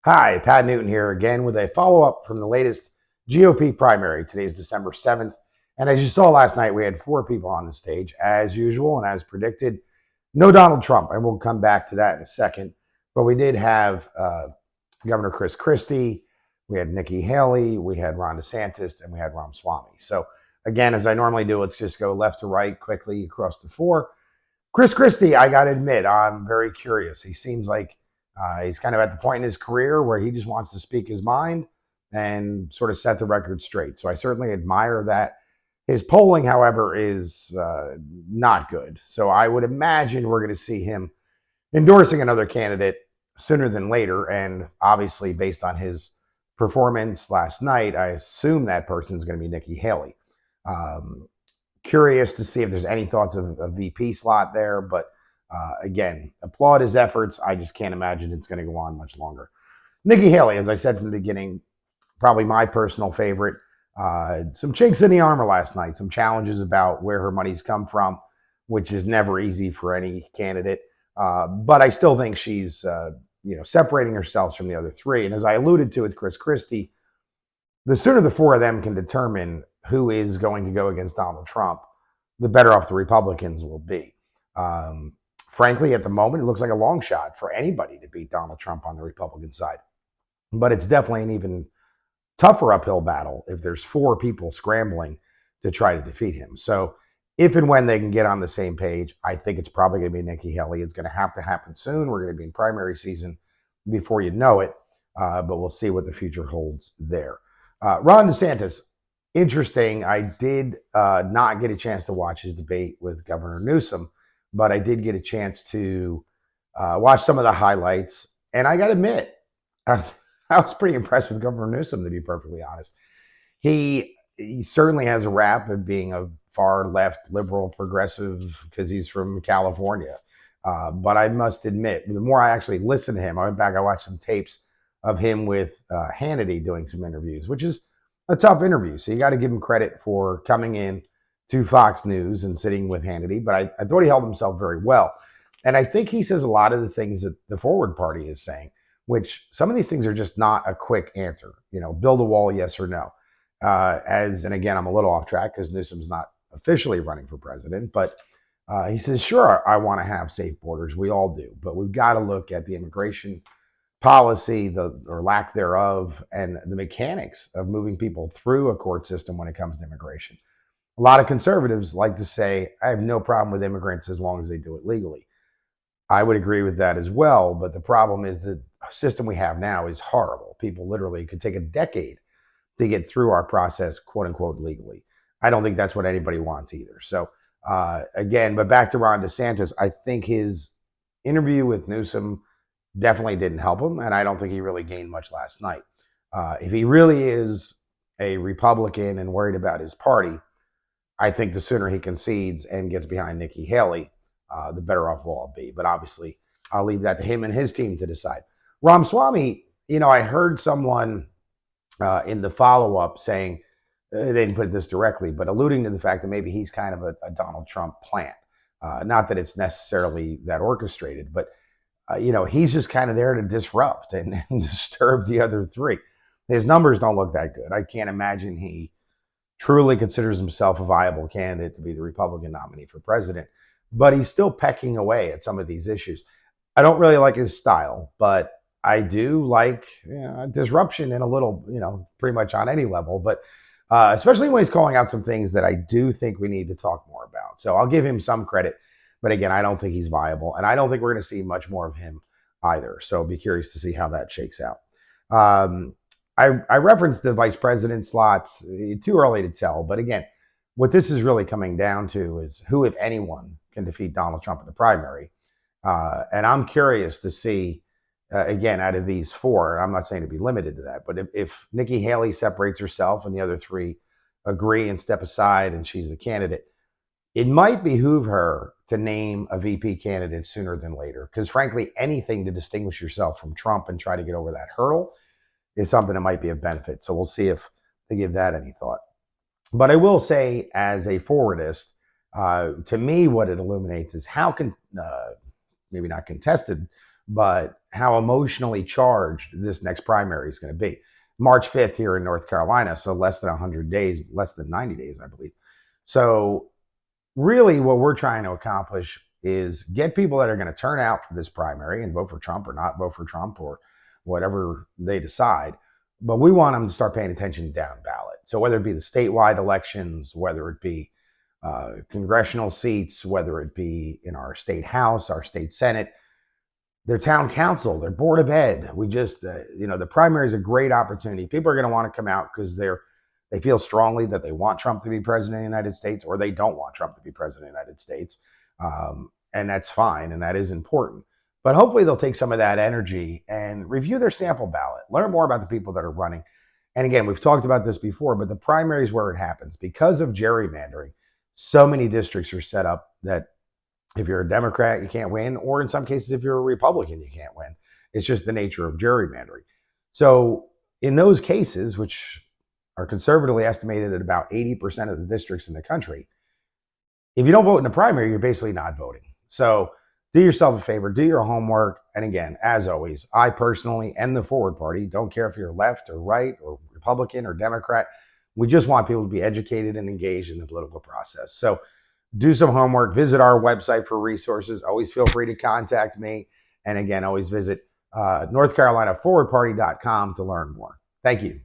Hi, Pat Newton here again with a follow up from the latest GOP primary. Today's December 7th. And as you saw last night, we had four people on the stage, as usual, and as predicted. No Donald Trump, and we'll come back to that in a second. But we did have Governor Chris Christie, we had Nikki Haley, we had Ron DeSantis, and we had Ramaswamy. So, again, as I normally do, let's just go left to right quickly across the four. Chris Christie, I got to admit, I'm very curious. He seems like he's kind of at the point in his career where he just wants to speak his mind and sort of set the record straight. So I certainly admire that. His polling, however, is not good. So I would imagine we're going to see him endorsing another candidate sooner than later. And obviously, based on his performance last night, I assume that person is going to be Nikki Haley. Curious to see if there's any thoughts of a VP slot there, but again, applaud his efforts. I just can't imagine it's going to go on much longer. Nikki Haley, as I said from the beginning, probably my personal favorite. Some chinks in the armor last night, some challenges about where her money's come from, which is never easy for any candidate. But I still think she's separating herself from the other three. And as I alluded to with Chris Christie, the sooner the four of them can determine who is going to go against Donald Trump, the better off the Republicans will be. Frankly, at the moment, it looks like a long shot for anybody to beat Donald Trump on the Republican side. But it's definitely an even tougher uphill battle if there's four people scrambling to try to defeat him. So if and when they can get on the same page, I think it's probably going to be Nikki Haley. It's going to have to happen soon. We're going to be in primary season before you know it, but we'll see what the future holds there. Ron DeSantis, interesting. I did not get a chance to watch his debate with Governor Newsom, but I did get a chance to watch some of the highlights. And I got to admit, I was pretty impressed with Governor Newsom, to be perfectly honest. He certainly has a rap of being a far left, liberal, progressive, because he's from California. But I must admit, the more I actually listened to him, I went back, I watched some tapes of him with Hannity doing some interviews, which is a tough interview. So you got to give him credit for coming in to Fox News and sitting with Hannity. But I thought he held himself very well. And I think he says a lot of the things that the Forward Party is saying, which some of these things are just not a quick answer. Build a wall, yes or no. And again, I'm a little off track because Newsom's not officially running for president, but he says, sure, I want to have safe borders. We all do. But we've got to look at the immigration policy, or lack thereof, and the mechanics of moving people through a court system when it comes to immigration. A lot of conservatives like to say, I have no problem with immigrants as long as they do it legally. I would agree with that as well, but the problem is the system we have now is horrible. People literally could take a decade to get through our process, quote unquote, legally. I don't think that's what anybody wants either. So again, but back to Ron DeSantis, I think his interview with Newsom definitely didn't help him, and I don't think he really gained much last night. If he really is a Republican and worried about his party, I think the sooner he concedes and gets behind Nikki Haley, the better off we'll all be. But obviously, I'll leave that to him and his team to decide. Ramaswamy, I heard someone in the follow-up saying, they didn't put this directly, but alluding to the fact that maybe he's kind of a Donald Trump plant. Not that it's necessarily that orchestrated, but he's just kind of there to disrupt and disturb the other three. His numbers don't look that good. I can't imagine he truly considers himself a viable candidate to be the Republican nominee for president, but he's still pecking away at some of these issues. I don't really like his style, but I do like disruption in a little, pretty much on any level, but especially when he's calling out some things that I do think we need to talk more about. So I'll give him some credit. But again, I don't think he's viable, and I don't think we're going to see much more of him either. So I'll be curious to see how that shakes out. I referenced the vice president slots. Too early to tell. But again, what this is really coming down to is who, if anyone, can defeat Donald Trump in the primary. And I'm curious to see, again, out of these four, I'm not saying to be limited to that, but if Nikki Haley separates herself and the other three agree and step aside and she's the candidate, it might behoove her to name a VP candidate sooner than later, because frankly, anything to distinguish yourself from Trump and try to get over that hurdle is something that might be of benefit. So we'll see if they give that any thought. But I will say, as a forwardist, to me, what it illuminates is how maybe not contested, but how emotionally charged this next primary is going to be. March 5th here in North Carolina, so less than 100 days, less than 90 days, I believe. So really what we're trying to accomplish is get people that are going to turn out for this primary and vote for Trump or not vote for Trump or whatever they decide. But we want them to start paying attention down ballot. So whether it be the statewide elections, whether it be congressional seats, whether it be in our state house, our state senate, their town council, their board of ed. We just, the primary is a great opportunity. People are going to want to come out because they feel strongly that they want Trump to be president of the United States, or they don't want Trump to be president of the United States. And that's fine, and that is important. But hopefully they'll take some of that energy and review their sample ballot, learn more about the people that are running. And again, we've talked about this before, but the primary is where it happens. Because of gerrymandering, so many districts are set up that if you're a Democrat, you can't win, or in some cases, if you're a Republican, you can't win. It's just the nature of gerrymandering. So in those cases, which are conservatively estimated at about 80% of the districts in the country, if you don't vote in the primary, you're basically not voting. So do yourself a favor, do your homework. And again, as always, I personally and the Forward Party don't care if you're left or right or Republican or Democrat. We just want people to be educated and engaged in the political process. So do some homework, visit our website for resources. Always feel free to contact me. And again, always visit NorthCarolinaForwardParty.com to learn more. Thank you.